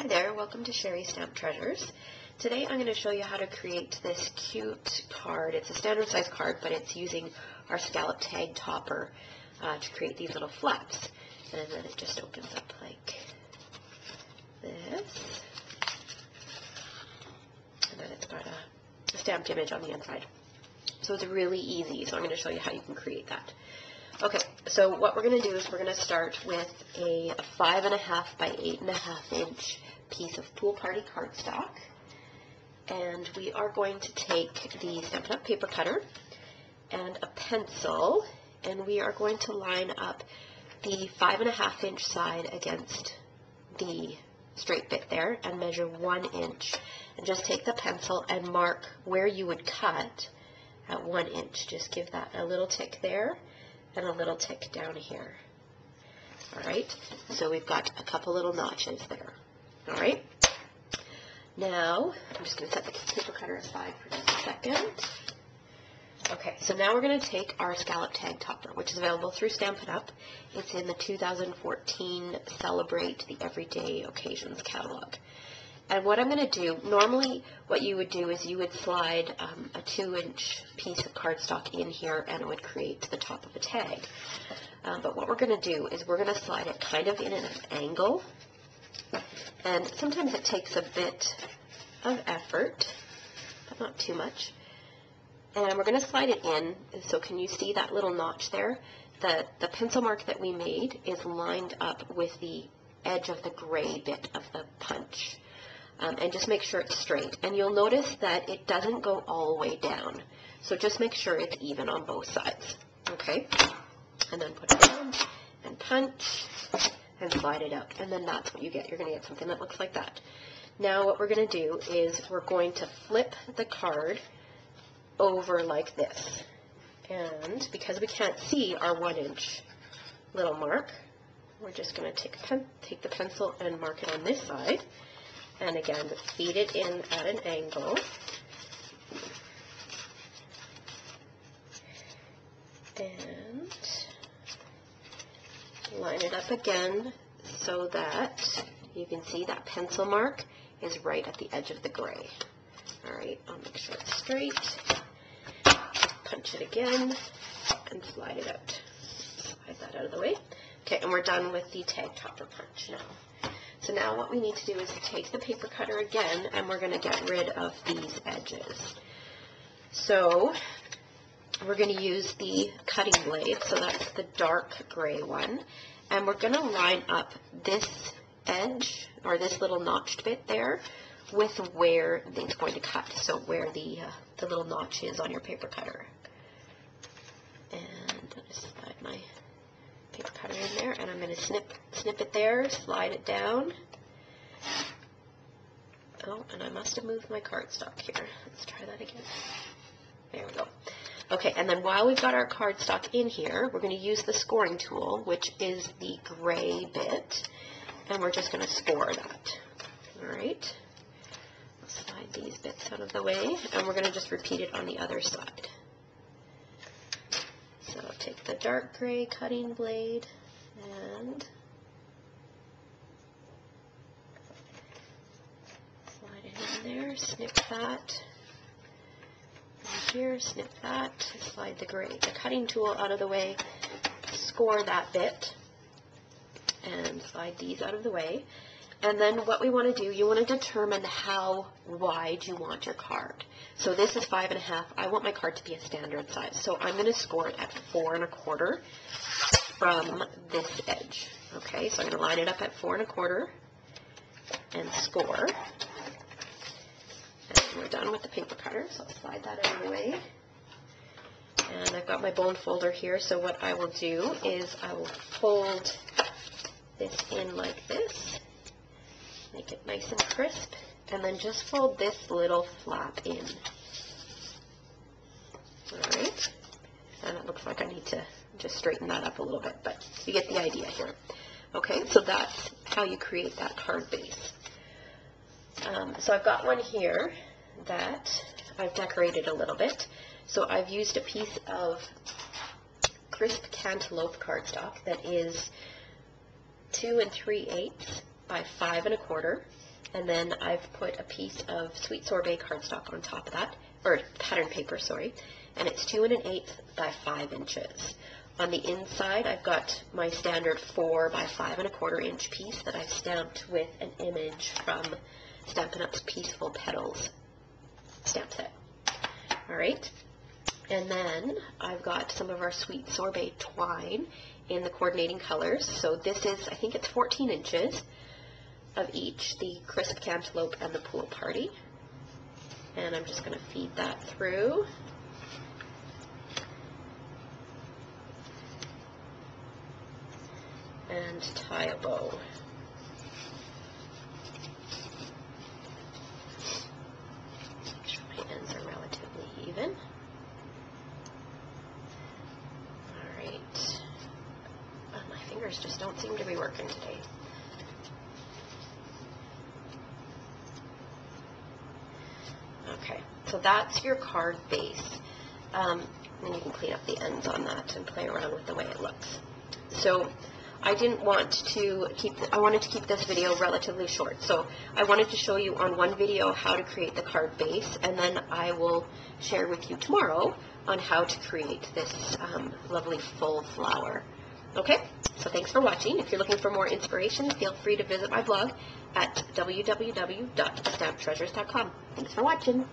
Hi there, welcome to Sherry Stamp Treasures. Today I'm going to show you how to create this cute card. It's a standard size card, but it's using our scallop tag topper to create these little flaps. And then it just opens up like this. And then it's got a stamped image on the inside. So it's really easy, so I'm going to show you how you can create that. Okay, so what we're going to do is we're going to start with a 5.5 by 8.5 inch piece of Pool Party cardstock. And we are going to take the Stampin' Up! Paper cutter and a pencil, and we are going to line up the 5.5 inch side against the straight bit there and measure 1 inch. And just take the pencil and mark where you would cut at 1 inch. Just give that a little tick there and a little tick down here. Alright, so we've got a couple little notches there. Alright, now I'm just going to set the paper cutter aside for just a second. Okay, so now we're going to take our scallop tag topper, which is available through Stampin' Up! It's in the 2014 Celebrate the Everyday Occasions catalog. And what I'm going to do, normally what you would do is you would slide a 2-inch piece of cardstock in here and it would create the top of a tag. But what we're going to do is we're going to slide it kind of in an angle. And sometimes it takes a bit of effort, but not too much. And we're going to slide it in. So can you see that little notch there? The pencil mark that we made is lined up with the edge of the gray bit of the punch. And just make sure it's straight. And you'll notice that it doesn't go all the way down. So just make sure it's even on both sides. Okay? And then put it down and punch and slide it out. And then that's what you get. You're going to get something that looks like that. Now what we're going to do is we're going to flip the card over like this. And because we can't see our 1 inch little mark, we're just going to take the pencil and mark it on this side. And again, feed it in at an angle. And line it up again so that you can see that pencil mark is right at the edge of the gray. Alright, I'll make sure it's straight. Punch it again and slide it out. Slide that out of the way. Okay, and we're done with the tag topper punch now. So now what we need to do is take the paper cutter again, and we're going to get rid of these edges. So we're going to use the cutting blade, so that's the dark gray one, and we're going to line up this edge, or this little notched bit there, with where it's going to cut, so where the little notch is on your paper cutter. And I'll just slide my paper cutter in there, and I'm going to snip it there, slide it down. Oh, and I must have moved my cardstock here. Let's try that again. There we go. Okay, and then while we've got our cardstock in here, we're going to use the scoring tool, which is the gray bit, and we're just going to score that. Alright, slide these bits out of the way, and we're going to just repeat it on the other side. So I'll take the dark gray cutting blade and slide it in there, snip that, and here, snip that, slide the cutting tool out of the way, score that bit, and slide these out of the way. And then what we want to do, you want to determine how wide you want your card. So this is 5.5. I want my card to be a standard size. So I'm going to score it at 4.25 from this edge. Okay, so I'm going to line it up at 4.25 and score. And we're done with the paper cutter, so I'll slide that out of the way. And I've got my bone folder here, so what I will do is I will fold this in like this. Make it nice and crisp, and then just fold this little flap in. Alright, and it looks like I need to just straighten that up a little bit, but you get the idea here. Okay, so that's how you create that card base. So I've got one here that I've decorated a little bit. So I've used a piece of crisp cantaloupe cardstock that is 2 3/8 by 5 1/4, And then I've put a piece of Sweet Sorbet cardstock on top of that, or pattern paper, sorry, and it's 2 1/8 by 5 inches. On the inside, I've got my standard 4 by 5 1/4 inch piece that I've stamped with an image from Stampin' Up's Peaceful Petals stamp set. All right, and then I've got some of our Sweet Sorbet twine in the coordinating colors. So this is, I think it's 14 inches of each, the Crisp Cantaloupe and the Pool Party. And I'm just going to feed that through. And tie a bow. Make sure my ends are relatively even. Alright. My fingers just don't seem to be working today. Okay, so that's your card base. And you can clean up the ends on that and play around with the way it looks. So I wanted to keep this video relatively short. So I wanted to show you on one video how to create the card base, and then I will share with you tomorrow on how to create this lovely full flower. Okay, so thanks for watching. If you're looking for more inspiration, feel free to visit my blog at www.thestampedtreasures.com. Thanks for watching.